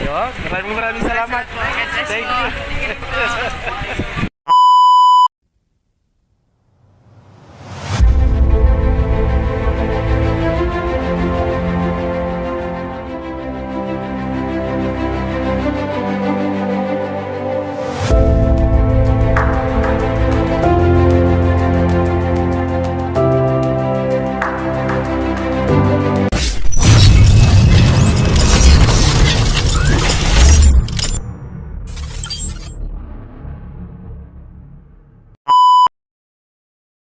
Yun, maraming salamat. Thank you.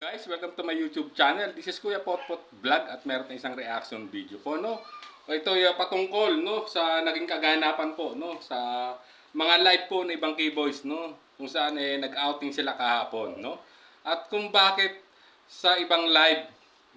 Guys, welcome to my YouTube channel. This is Kuya Potpot Vlog at meron tayong isang reaction video po, no? Ito ay patungkol, no, sa naging kaganapan po, no, sa mga live po ng ibang K-boys, no, kung saan nag-outing sila kahapon, no? At kung bakit sa ibang live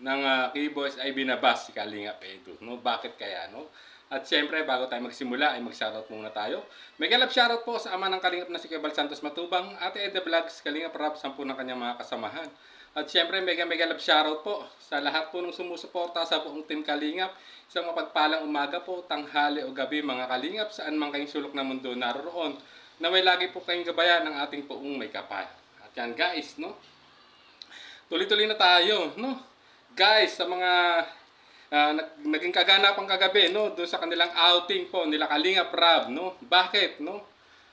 ng K-boys ay binabas si Kalingap Edu, no? Bakit kaya, no? At syempre, bago tayo magsimula, ay mag-shoutout muna tayo. Mega love shoutout po sa ama ng Kalingap na si Kebal Santos Matubang, Ate Edna Vlogs, Kalingap Rap, 10 ng kanyang mga kasamahan. At syempre, mega love shoutout po sa lahat po ng sumusuporta sa buong Team Kalingap. Isang mapagpalang umaga po, tanghali o gabi mga Kalingap, saan man kayong sulok ng mundo naroon. Naway lagi po kayong gabayan ng ating poong may kapal. At yan guys, no? Tuloy-tuloy na tayo, no? Guys, sa mga naging kaganapan kagabi, no? Doon sa kanilang outing po nila Kalingap Rab, no? Bakit, no?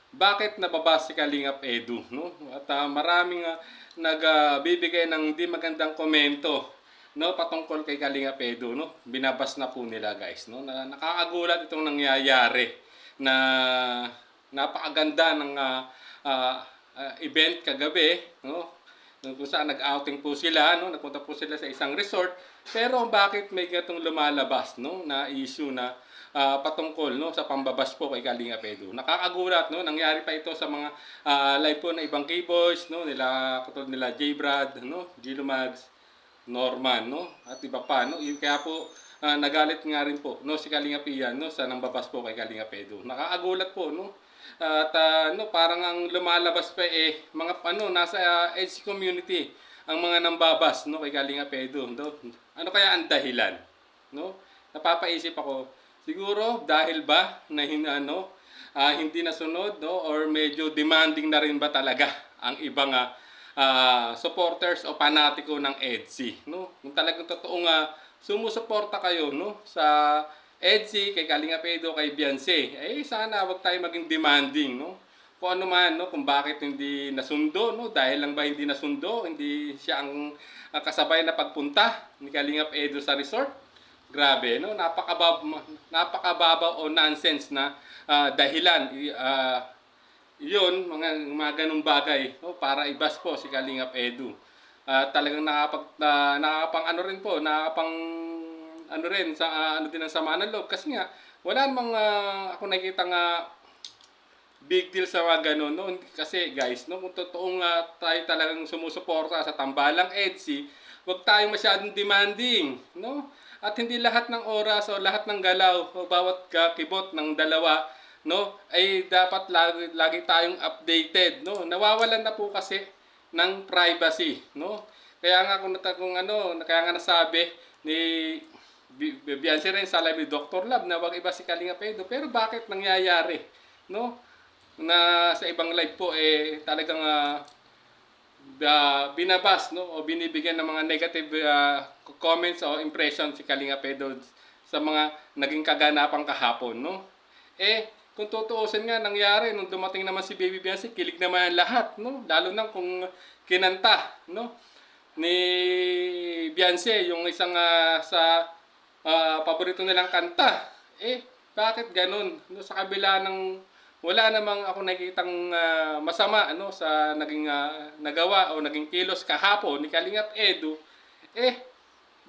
Bakit nababas si Kalingap Edu, no? At maraming nagbibigay ng di magandang komento, no, patungkol kay Kalingap Edu, no? Binabas na po nila, guys, no? Nakakagulat itong nangyayari na napakaganda ng event kagabi, no? Kung saan nag-outing po sila, no? Nagpunta po sila sa isang resort, pero bakit may gatong lumalabas, no, na issue na patungkol, no, sa pambabas po kay Kalingap Edu. Nakakagulat, no, nangyari pa ito sa mga live po na ibang K-boys, no, katulad nila J Brad, no, Gilo Mags, Norman, no, at iba pa, no. Kaya po nagalit nga rin po, no, si Kalingap Ian, no, sa nangbabas po kay Kalingap Edu. Nakakagulat po, no. At no, parang ang lumalabas pa mga nasa EDC community ang mga nambabas, no, kay Kalingap Edu, no. Ano kaya ang dahilan, no? Napapaisip ako, siguro dahil ba na hindi nasunod, no, or medyo demanding na rin ba talaga ang ibang supporters o panatiko ng EDC, no? Kung talagang totoong sumusuporta kayo, no, sa EDC, kay Kalingap Edu, kay Beyonce, sana wag tayo maging demanding, no? Kung ano man, no, kung bakit hindi nasundo, no, dahil lang ba hindi nasundo, hindi siya ang kasabay na pagpunta ni Kalingap Edu sa resort. Grabe, no, napakababa o nonsense na dahilan. Yun, mga ganung bagay, no, para ibas po si Kalingap Edu. Talagang nakapang ano rin po, nakapang ano rin sa din ang sama ng loob, kasi nga wala namang ako nakikita nga big deal sa mga ganun, no? Kasi guys, no, kung totoong tayo talagang sumusuporta sa tambalang EDC, wag tayong masyadong demanding, no? At hindi lahat ng oras o lahat ng galaw o bawat kibot ng dalawa, no, ay dapat lagi tayong updated, no? Nawawalan na po kasi ng privacy, no? Kaya nga kaya nga nasabi ni Beyonce rin sa live ni Dr. Love na wag iba si Kalingap Edu, pero bakit nangyayari, no, na sa ibang live po talagang binabas, no, o binibigyan ng mga negative comments o impression si Kalingap Edu sa mga naging kaganapang kahapon, no? Kung tutuusin nga, nangyari nung dumating naman si Baby Beyonce, kilig naman lahat, no? Lalo na kung kinanta, no, ni Beyonce yung isang sa paborito nilang kanta. Bakit ganun? No, sa kabila ng wala namang ako nakitang masama, ano, sa naging nagawa o naging kilos kahapon ni Kalingap Edu,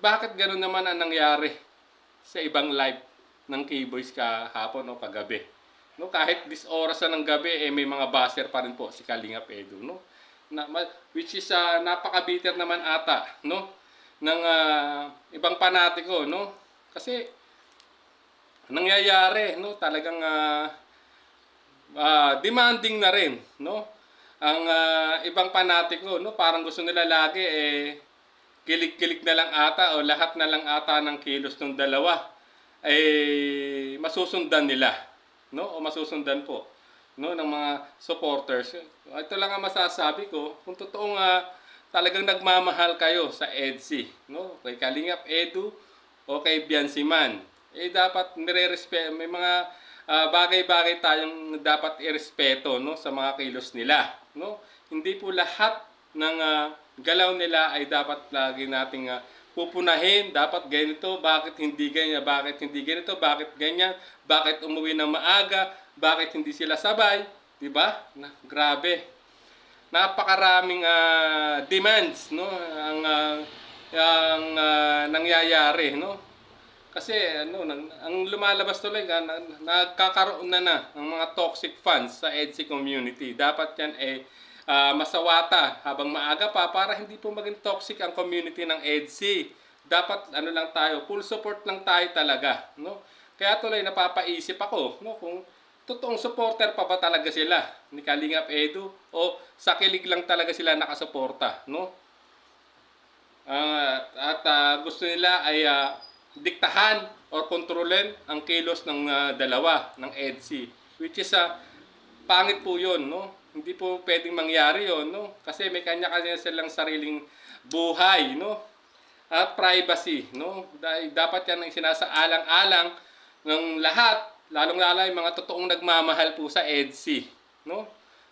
bakit ganun naman ang nangyari sa ibang live ng K-boys kahapon o kagabi? No, kahit this oras na ng gabi, may mga baser pa rin po si Kalingap Edu, no? Which is napaka-bitter naman ata, no, ng ibang panatiko, no? Kasi nangyayari, no, talagang demanding na rin, no, ang ibang panatiko, no, parang gusto nila lagi kilig-kilig na lang ata o lahat na lang ata ng kilos ng dalawa ay masusundan nila, no, o masusundan po, no, ng mga supporters. Ito lang ang masasabi ko, kung totoong talagang nagmamahal kayo sa EDSI, no, kay Kalingap Edu o kay Biansiman, dapat may mga bagay-bagay tayong dapat irespeto, no, sa mga kilos nila, no. Hindi po lahat ng galaw nila ay dapat lagi nating pupunahin, dapat ganito, bakit hindi ganyan, bakit hindi ganito, bakit ganyan, bakit umuwi ng maaga, bakit hindi sila sabay, di ba? Grabe. Napakaraming demands, no, ang nangyayari, no? Kasi ang lumalabas tuloy nagkakaroon na ng mga toxic fans sa EDSI community. Dapat yan masawata habang maaga pa para hindi po maging toxic ang community ng EDSI. Dapat lang tayo, full support lang tayo talaga, no? Kaya tuloy napapaisip ako, no, kung totoong supporter pa ba talaga sila ni Kalingap Edu o sa kilig lang talaga sila nakasuporta, no? Gusto nila ay diktahan o kontrolin ang kilos ng dalawa ng EDSI, which is pangit po 'yon, no? Hindi po pwedeng mangyari 'yon, no? Kasi may kanya-kanya silang sariling buhay, no? At privacy, no? Dapat yan ang isinasaalang-alang ng lahat, lalong-lalo yung mga totoong nagmamahal po sa EDSI, no?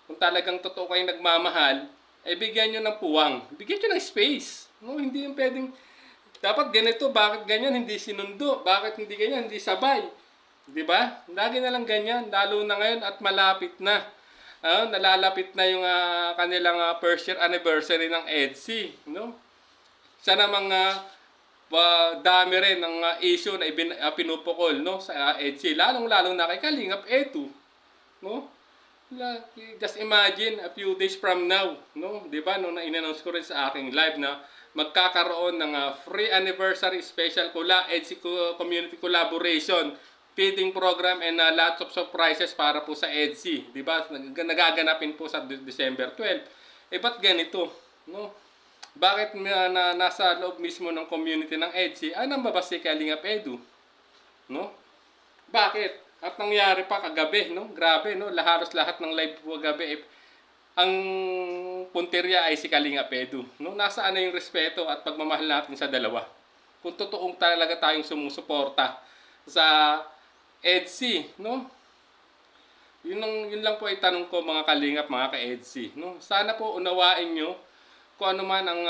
Kung talagang totoo kayong nagmamahal, bigyan nyo ng puwang, bigyan nyo ng space, no? Hindi yung pwedeng dapat ganito, bakit ganyan hindi sinundo, bakit hindi ganyan hindi sabay, di ba? Lagi na lang ganyan, lalo na ngayon at malapit na. Nalalapit na yung kanilang first year anniversary ng EDSI, no? Sana dami rin ng issue na pinupukol, no, sa EDSI, lalong-lalong na kay Kalingap Edu, no? Just imagine a few days from now, no, di ba, nung in-announce ko rin sa aking live na magkakaroon ng free anniversary special EDSI community collaboration feeding program and lots of surprises para po sa EDSI, di ba? Nagaganapin po sa December 12. Ba't ganito, no? Bakit nasa loob mismo ng community ng EDSI ang babas si Kalingap Edu, no? Bakit? At nangyari pa kagabi, no? Grabe, no? Halos lahat ng live po kagabi ang punteriya ay si Kalingap Edu, no? Nasaan na yung respeto at pagmamahal natin sa dalawa? Kung totoong talaga tayong sumusuporta sa EDSI, no? Yun lang po ay tanong ko mga Kalingap, mga ka-EDSI, no? Sana po unawain nyo kung ano man ang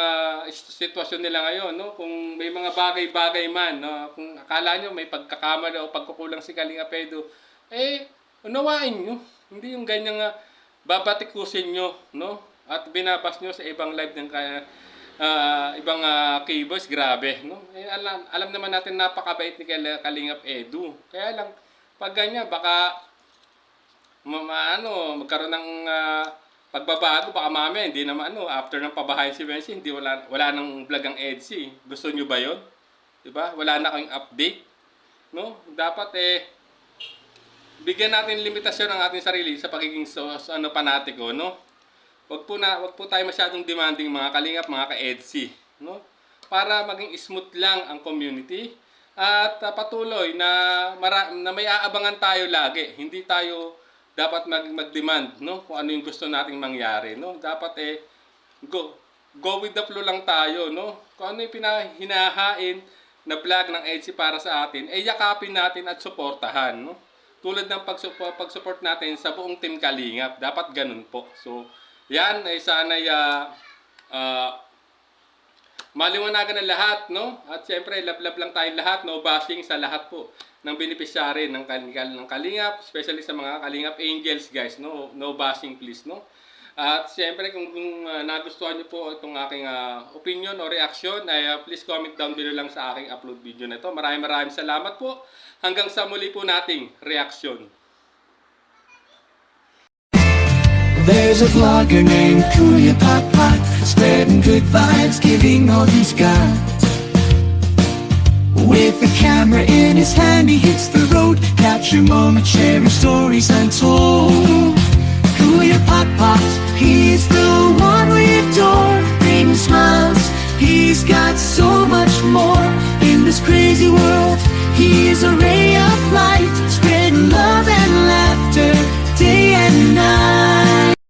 sitwasyon nila ngayon, no? Kung may mga bagay-bagay man, no? Kung akala nyo may pagkakamali o pagkukulang si Kalingap Edu, unawain nyo. Hindi yung ganyang babatikusin nyo, no? At binabas nyo sa ibang live ng ibang keyboys, grabe, no? Alam naman natin napakabait ni Kalingap Edu. Kaya lang, pag ganyan, baka magkaroon ng pagbabago, baka mamaya, hindi naman after ng pabahay si Bensi, hindi wala nang vlog ang EDSI. Gusto nyo ba yon? Diba? Wala na kayong update, no? Dapat bigyan natin limitasyon ang ating sarili sa pagiging panatiko, no? Wag po tayo masyadong demanding mga Kalingap, mga ka-EDSI, no? Para maging smooth lang ang community at patuloy na may aabangan tayo lagi. Hindi tayo dapat mag-demand, no? Kung ano yung gusto nating mangyari, no? Dapat go with the flow lang tayo, no? Kung ano yung hinahain na vlog ng EDSI para sa atin, yakapin natin at suportahan, no? Tulad ng pag-support natin sa buong Team Kalingap, dapat ganun po. So, yan ay sana'y maliwanagan ng lahat, no? At siyempre, love lang tayong lahat, no? Bashing sa lahat po ng beneficiary ng Kalingap, especially sa mga Kalingap Angels, guys, no? No bashing, please, no? At siyempre, kung nagustuhan niyo po itong aking opinion o reaction, ay please comment down below lang sa aking upload video na ito. Maraming salamat po. Hanggang sa muli po nating reaction. There's a vlogger named Kuya Pot, spreading good vibes, giving all he's got. With the camera in his hand, he hits the road, capture moments, sharing stories untold. Kuya Pot, he's the one we adore, bringing smiles, he's got so much more. In this crazy world, he is a ray